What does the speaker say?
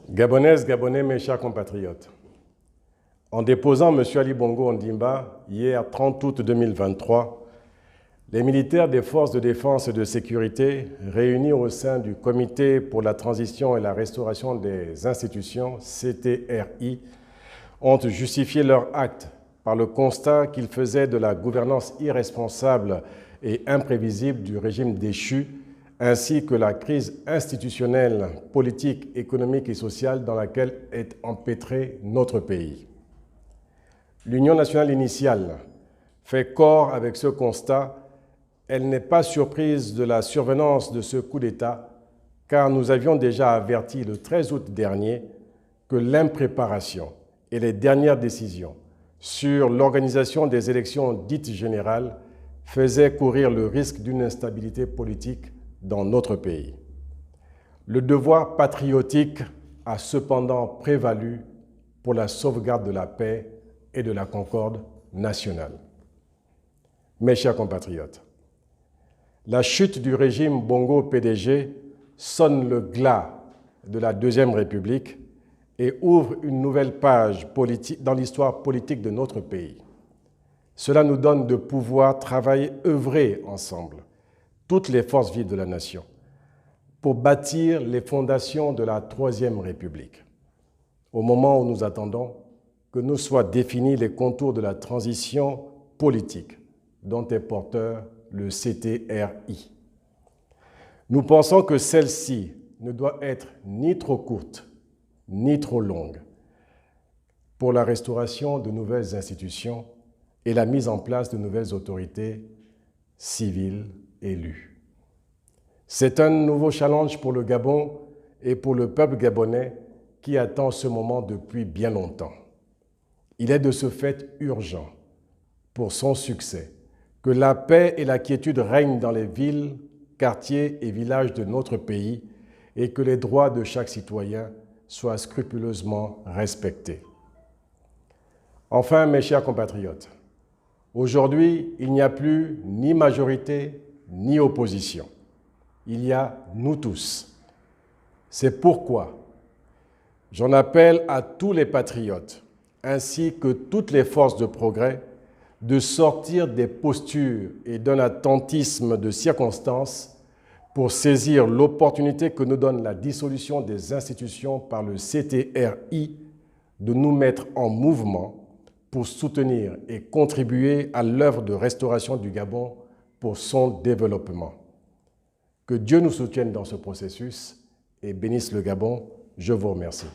Gabonaises, Gabonais, mes chers compatriotes, en déposant M. Ali Bongo Ondimba hier 30 août 2023, les militaires des forces de défense et de sécurité réunis au sein du Comité pour la transition et la restauration des institutions, CTRI, ont justifié leur acte par le constat qu'ils faisaient de la gouvernance irresponsable et imprévisible du régime déchu, ainsi que la crise institutionnelle, politique, économique et sociale dans laquelle est empêtré notre pays. L'Union nationale initiale fait corps avec ce constat. Elle n'est pas surprise de la survenance de ce coup d'État, car nous avions déjà averti le 13 août dernier que l'impréparation et les dernières décisions sur l'organisation des élections dites générales faisaient courir le risque d'une instabilité politique dans notre pays. Le devoir patriotique a cependant prévalu pour la sauvegarde de la paix et de la concorde nationale. Mes chers compatriotes, la chute du régime Bongo-PDG sonne le glas de la Deuxième République et ouvre une nouvelle page dans l'histoire politique de notre pays. Cela nous donne de pouvoir travailler, œuvrer ensemble, toutes les forces vives de la nation, pour bâtir les fondations de la Troisième République, au moment où nous attendons que nous soient définis les contours de la transition politique dont est porteur le CTRI. Nous pensons que celle-ci ne doit être ni trop courte, ni trop longue pour la restauration de nouvelles institutions et la mise en place de nouvelles autorités civiles élues. C'est un nouveau challenge pour le Gabon et pour le peuple gabonais qui attend ce moment depuis bien longtemps. Il est de ce fait urgent pour son succès que la paix et la quiétude règnent dans les villes, quartiers et villages de notre pays et que les droits de chaque citoyen soient scrupuleusement respectés. Enfin, mes chers compatriotes, aujourd'hui, il n'y a plus ni majorité ni opposition. Il y a nous tous. C'est pourquoi j'en appelle à tous les patriotes, ainsi que toutes les forces de progrès, de sortir des postures et d'un attentisme de circonstance pour saisir l'opportunité que nous donne la dissolution des institutions par le CTRI de nous mettre en mouvement pour soutenir et contribuer à l'œuvre de restauration du Gabon pour son développement. Que Dieu nous soutienne dans ce processus et bénisse le Gabon. Je vous remercie.